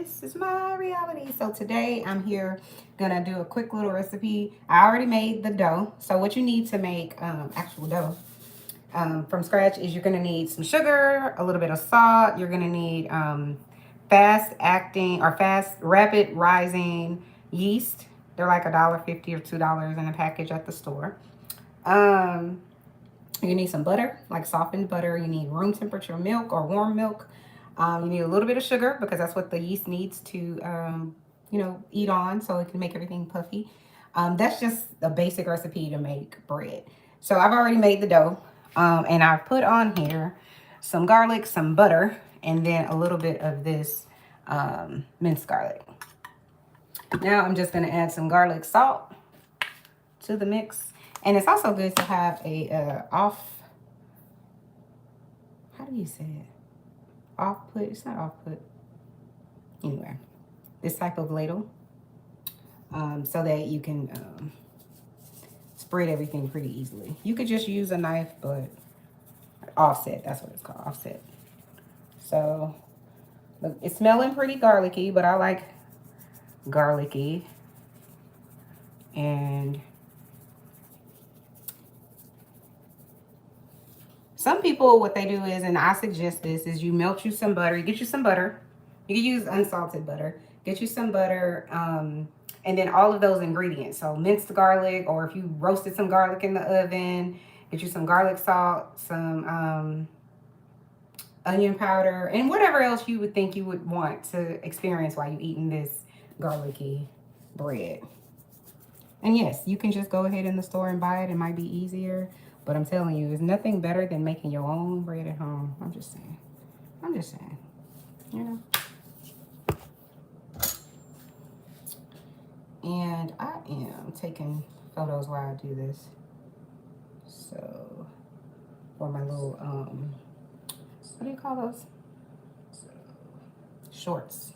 this is my reality. So today I'm here gonna do a quick little recipe. I already made the dough. So what you need to make actual dough from scratch is you're gonna need some sugar, a little bit of salt. You're gonna need fast acting or fast rapid rising yeast. They're like $1.50 or $2 in a package at the store. Um, you need some butter, like softened butter. You need room temperature milk or warm milk. You need a little bit of sugar because that's what the yeast needs to, eat on so it can make everything puffy. That's just a basic recipe to make bread. So I've already made the dough, and I've put on here some garlic, some butter, and then a little bit of this minced garlic. Now I'm just going to add some garlic salt to the mix. And it's also good to have a how do you say it? Off put? It's not off put. Anyway, this type of ladle so that you can spread everything pretty easily. You could just use a knife, but offset, that's what it's called, offset. So look, it's smelling pretty garlicky, but I like garlicky. And some people, what they do is, and I suggest this, is you melt you some butter. You get you some butter. You can use unsalted butter. Get you some butter, and then all of those ingredients. So minced garlic, or if you roasted some garlic in the oven, get you some garlic salt, some onion powder, and whatever else you would think you would want to experience while you're eating this garlicky bread. And yes, you can just go ahead in the store and buy it. It might be easier. But I'm telling you, there's nothing better than making your own bread at home. I'm just saying. I'm just saying. You know? And I am taking photos while I do this. So, for my little, what do you call those? Shorts.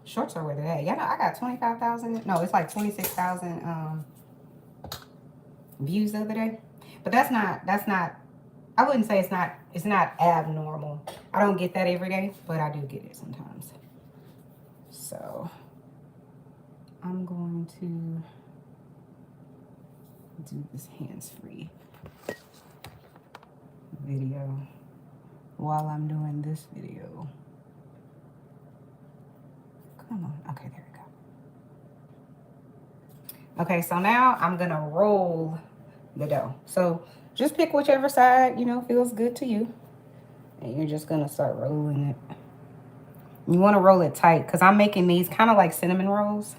Shorts are where they're at. Yeah, I got 25,000. No, it's like 26,000 views the other day. But that's not, I wouldn't say it's not abnormal. I don't get that every day, but I do get it sometimes. So I'm going to do this hands-free video while I'm doing this video. Come on. Okay, there we go. Okay, so now I'm gonna roll the dough. So just pick whichever side, feels good to you. And you're just gonna start rolling it. You wanna roll it tight because I'm making these kind of like cinnamon rolls.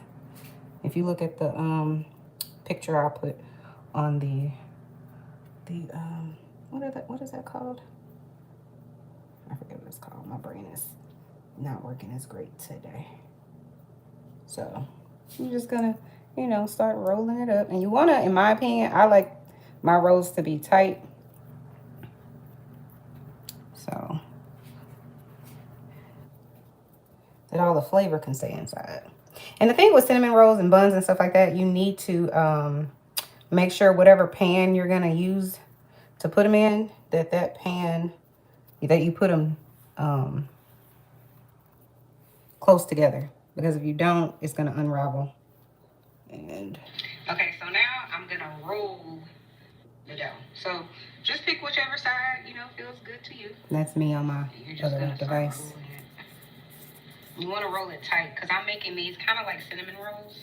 If you look at the picture I put on the what is that called? I forget what it's called. My brain is not working as great today. So you're just gonna, start rolling it up. And you wanna, in my opinion, I like my rolls to be tight. So that all the flavor can stay inside. And the thing with cinnamon rolls and buns and stuff like that, you need to make sure whatever pan you're gonna use to put them in, that pan, that you put them close together. Because if you don't, it's gonna unravel. And okay, so now I'm gonna roll the dough. So just pick whichever side, feels good to you. That's me on my other device. You want to roll it tight because I'm making these kind of like cinnamon rolls.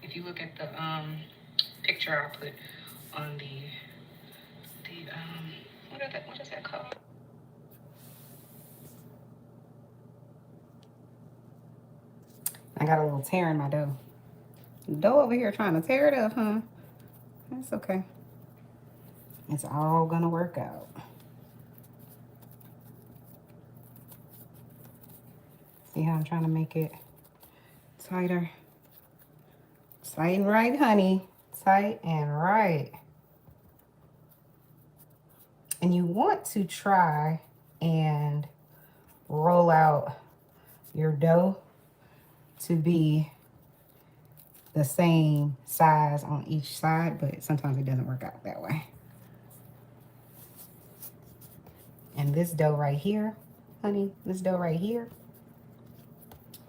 If you look at the picture I put on the what is that called? I got a little tear in my dough. Dough over here trying to tear it up, huh? That's okay. It's all gonna work out. See how I'm trying to make it tighter? Tight and right, honey. Tight and right. And you want to try and roll out your dough to be the same size on each side, but sometimes it doesn't work out that way. And this dough right here, honey, this dough right here,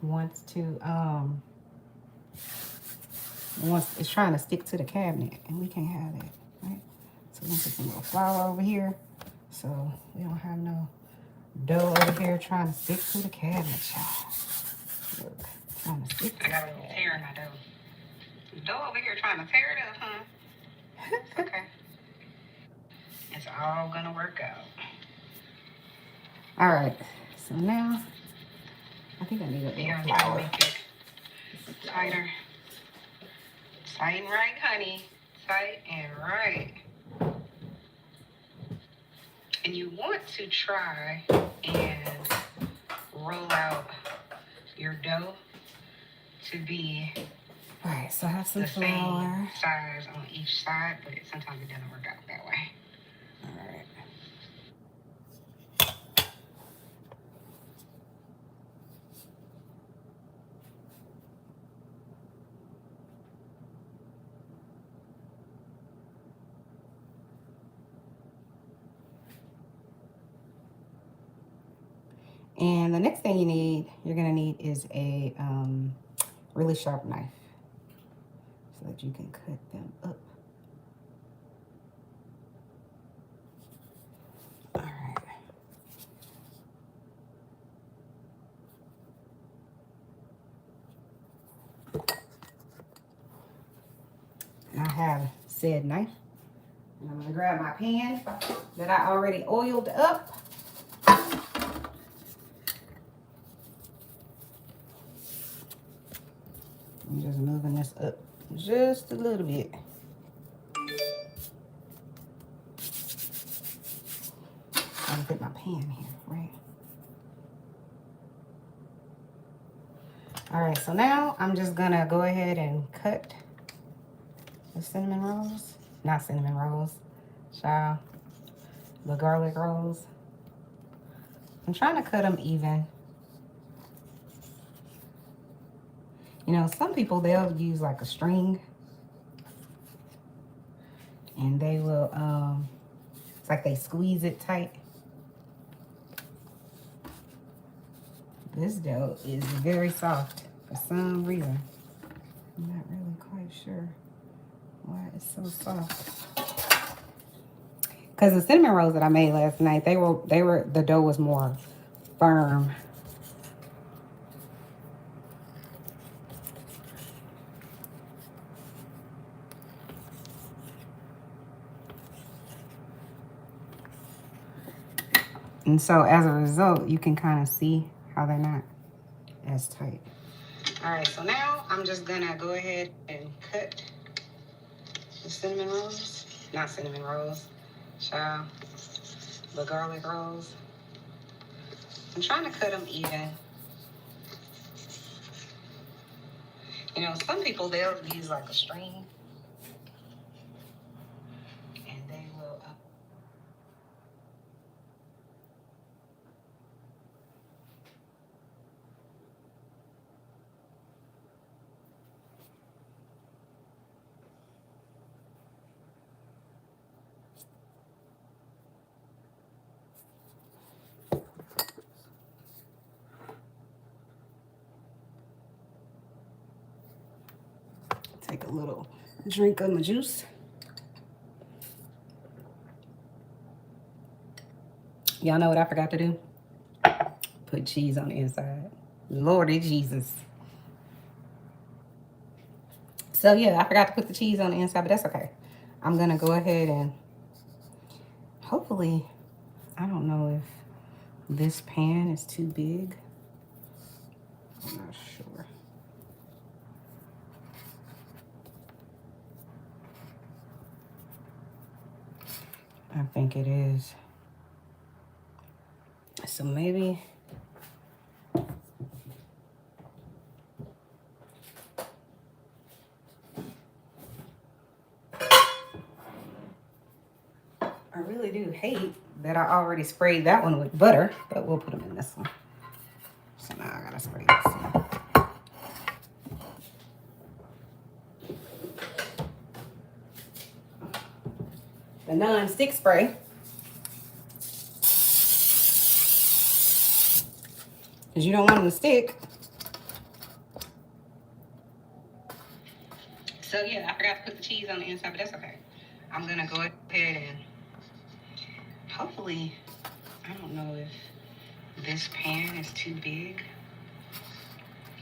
wants to it's trying to stick to the cabinet, and we can't have that, right? So we're gonna put some little flour over here, so we don't have no dough over here trying to stick to the cabinet, y'all. Look, trying to stick to I got a little tear in my dough. Dough over here trying to tear it up, huh? It's okay. It's all gonna work out. All right, so now I think I need a little flour. Make it tighter. Tight and right, honey. Tight and right. And you want to try and roll out your dough to be right. So I have some flour. Same size on each side, but sometimes it doesn't work out that way. All right. And the next thing you're gonna need is a really sharp knife so that you can cut them up. All right. I have said knife. And I'm gonna grab my pan that I already oiled up. I'm just moving this up just a little bit. I'm gonna put my pan here, right? All right, so now I'm just gonna go ahead and cut the cinnamon rolls. Not cinnamon rolls, child. The garlic rolls. I'm trying to cut them even. You know, some people, they'll use like a string. And they will, it's like they squeeze it tight. This dough is very soft for some reason. I'm not really quite sure why it's so soft. Because the cinnamon rolls that I made last night, the dough was more firm. And so as a result, you can kind of see how they're not as tight. All right, so now I'm just gonna go ahead and cut the cinnamon rolls. Not cinnamon rolls, child. The garlic rolls. I'm trying to cut them even. You know, some people, they'll use like a string. And they will... Take a little drink of my juice. Y'all know what I forgot to do? Put cheese on the inside. Lordy Jesus. So yeah, I forgot to put the cheese on the inside, but that's okay. I'm gonna go ahead and hopefully, I don't know if this pan is too big. I'm not sure. I think it is. So maybe I really do hate that I already sprayed that one with butter, but we'll put them in this one. So now I gotta spray this one. The non-stick spray. Because you don't want them to stick. So yeah, I forgot to put the cheese on the inside, but that's okay. I'm gonna go ahead and hopefully, I don't know if this pan is too big.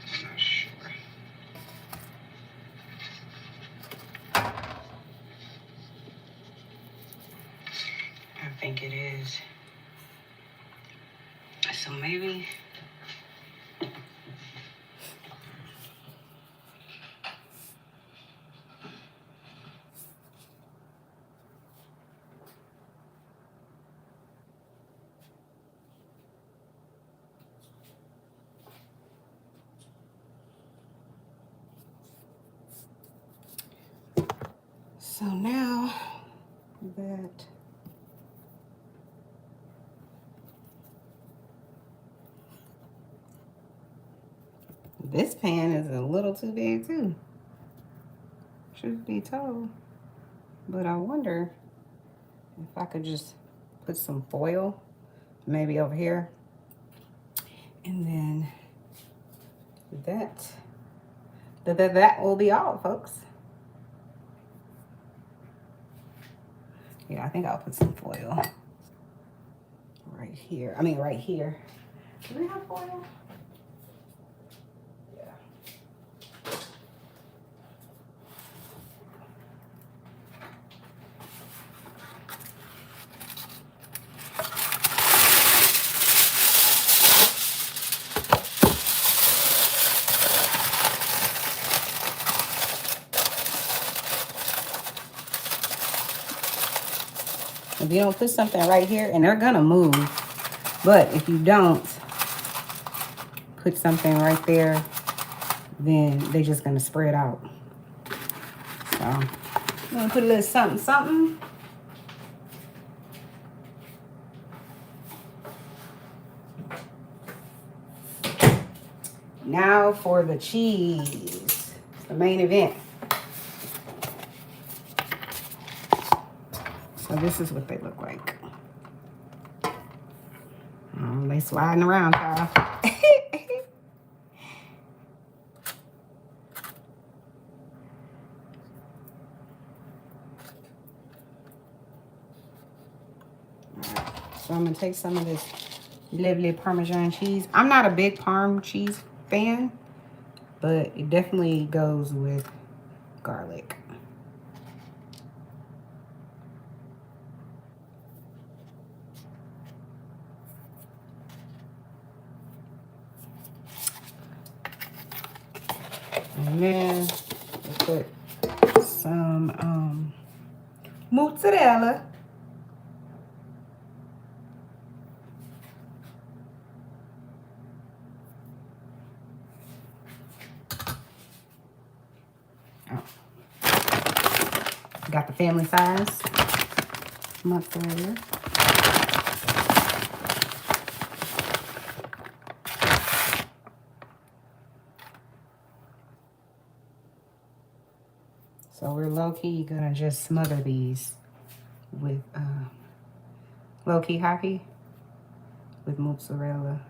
I'm not sure. I think it is. So maybe. So now that this pan is a little too big too, truth be told. But I wonder if I could just put some foil maybe over here. And then that will be all, folks. Yeah, I think I'll put some foil right here. I mean, right here. Do we have foil? Yeah. If you don't put something right here, and they're gonna move, but if you don't put something right there, then they're just gonna spread out. So I'm gonna put a little something, something. Now for the cheese, the main event. So this is what they look like. They sliding around, y'all. So I'm gonna take some of this lovely Parmesan cheese. I'm not a big Parm cheese fan, but it definitely goes with garlic. And then we'll put some mozzarella. Oh. Got the family size mozzarella. So we're low-key gonna just smother these with low-key hockey with mozzarella.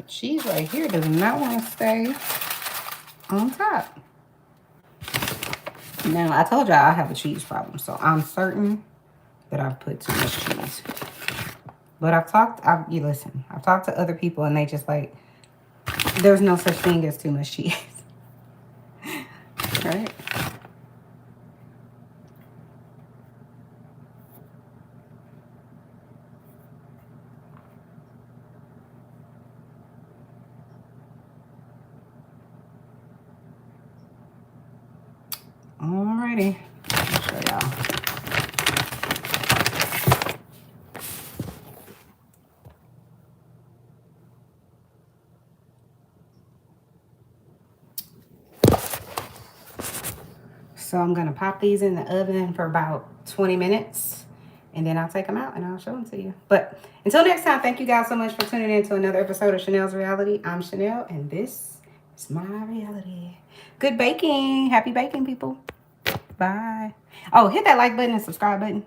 Cheese right here does not want to stay on top. Now, I told y'all I have a cheese problem, so I'm certain that I've put too much cheese. But I've talked to other people and they just like, there's no such thing as too much cheese. Right? Alrighty, I'll show y'all. So I'm going to pop these in the oven for about 20 minutes. And then I'll take them out and I'll show them to you. But until next time, thank you guys so much for tuning in to another episode of Chanel's Reality. I'm Chanel, and this is my reality. Good baking. Happy baking, people. Bye. Oh, hit that like button and subscribe button.